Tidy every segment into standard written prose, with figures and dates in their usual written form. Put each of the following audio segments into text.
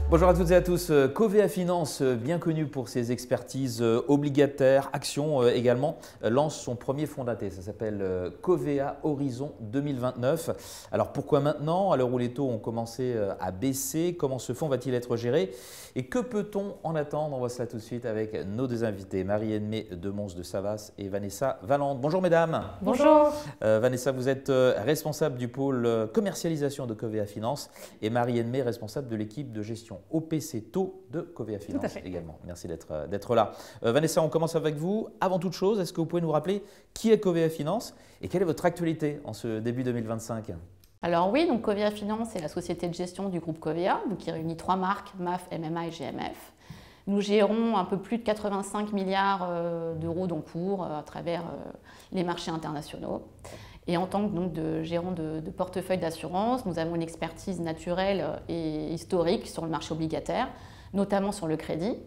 Bonjour à toutes et à tous. Covea Finance, bien connu pour ses expertises obligataires, actions également, lance son premier fonds daté. Ça s'appelle Covea Horizon 2029. Alors pourquoi maintenant, à l'heure où les taux ont commencé à baisser? Comment ce fonds va-t-il être géré? Et que peut-on en attendre? On voit cela tout de suite avec nos deux invités, Marie-Aimée Demons de Savas et Vanessa Valente. Bonjour mesdames. Bonjour. Vanessa, vous êtes responsable du pôle commercialisation de Covea Finance et Marie-Aimée, responsable de l'équipe de gestion OPC Taux de Covea Finance également. Merci d'être là. Vanessa, on commence avec vous. Avant toute chose, est-ce que vous pouvez nous rappeler qui est Covea Finance et quelle est votre actualité en ce début 2025? Alors oui, donc Covea Finance est la société de gestion du groupe Covea, donc qui réunit 3 marques, MAF, MMA et GMF. Nous gérons un peu plus de 85 milliards d'euros d'encours à travers les marchés internationaux. Et en tant que donc, gérant de portefeuille d'assurance, nous avons une expertise naturelle et historique sur le marché obligataire, notamment sur le crédit.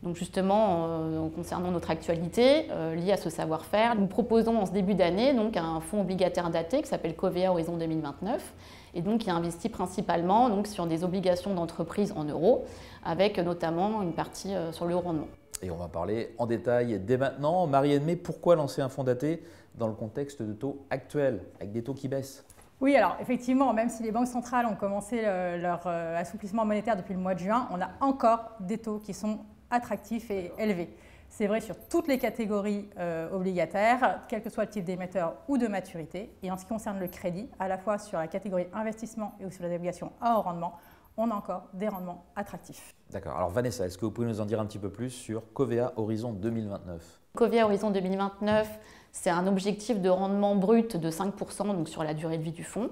Donc justement, concernant notre actualité liée à ce savoir-faire, nous proposons en ce début d'année donc, un fonds obligataire daté qui s'appelle Covea Horizon 2029 et donc qui investit principalement donc, sur des obligations d'entreprise en euros, avec notamment une partie sur le haut rendement. Et on va parler en détail dès maintenant. Marie-Aimée, pourquoi lancer un fonds daté dans le contexte de taux actuels, avec des taux qui baissent? Oui, alors effectivement, même si les banques centrales ont commencé leur assouplissement monétaire depuis le mois de juin, on a encore des taux qui sont attractifs et élevés. C'est vrai sur toutes les catégories obligataires, quel que soit le type d'émetteur ou de maturité. Et en ce qui concerne le crédit, à la fois sur la catégorie investissement et sur les obligations à haut rendement, on a encore des rendements attractifs. D'accord. Alors Vanessa, est-ce que vous pouvez nous en dire un petit peu plus sur Covea Horizon 2029? Covea Horizon 2029, c'est un objectif de rendement brut de 5% donc sur la durée de vie du fonds.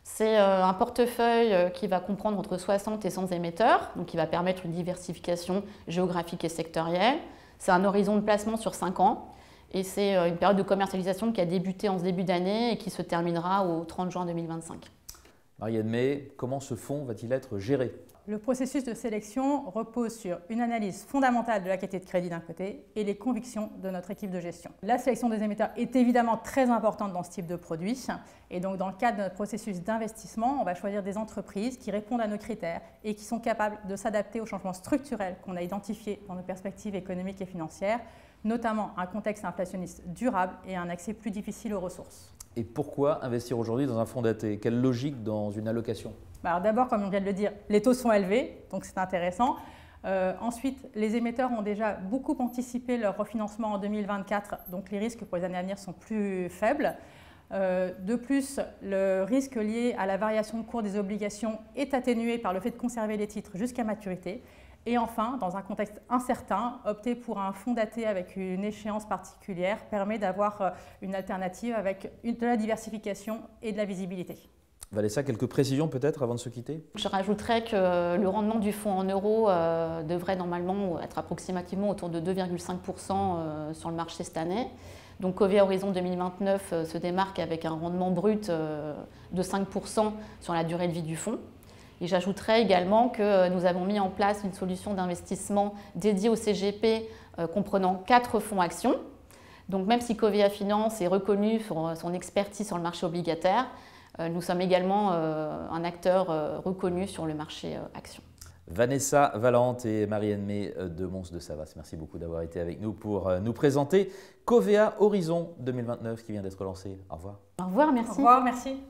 C'est un portefeuille qui va comprendre entre 60 et 100 émetteurs, donc qui va permettre une diversification géographique et sectorielle. C'est un horizon de placement sur 5 ans et c'est une période de commercialisation qui a débuté en ce début d'année et qui se terminera au 30 juin 2025. Marie-Aimée, comment ce fonds va-t-il être géré? Le processus de sélection repose sur une analyse fondamentale de la qualité de crédit d'un côté et les convictions de notre équipe de gestion. La sélection des émetteurs est évidemment très importante dans ce type de produit et donc dans le cadre de notre processus d'investissement, on va choisir des entreprises qui répondent à nos critères et qui sont capables de s'adapter aux changements structurels qu'on a identifiés dans nos perspectives économiques et financières, notamment un contexte inflationniste durable et un accès plus difficile aux ressources. Et pourquoi investir aujourd'hui dans un fonds daté? Quelle logique dans une allocation? Alors d'abord, comme on vient de le dire, les taux sont élevés, donc c'est intéressant. Ensuite, les émetteurs ont déjà beaucoup anticipé leur refinancement en 2024, donc les risques pour les années à venir sont plus faibles. De plus, le risque lié à la variation de cours des obligations est atténué par le fait de conserver les titres jusqu'à maturité. Et enfin, dans un contexte incertain, opter pour un fonds daté avec une échéance particulière permet d'avoir une alternative avec de la diversification et de la visibilité. Vanessa, quelques précisions peut-être avant de se quitter? Je rajouterais que le rendement du fonds en euros devrait normalement être approximativement autour de 2,5% sur le marché cette année. Donc Covea Horizon 2029 se démarque avec un rendement brut de 5% sur la durée de vie du fonds. Et j'ajouterais également que nous avons mis en place une solution d'investissement dédiée au CGP comprenant 4 fonds actions. Donc même si Covea Finance est reconnu pour son expertise sur le marché obligataire, nous sommes également un acteur reconnu sur le marché actions. Vanessa Valente et Marie-Aimée Demons de Savas, merci beaucoup d'avoir été avec nous pour nous présenter Covea Horizon 2029 qui vient d'être lancé. Au revoir. Au revoir, merci. Au revoir, merci.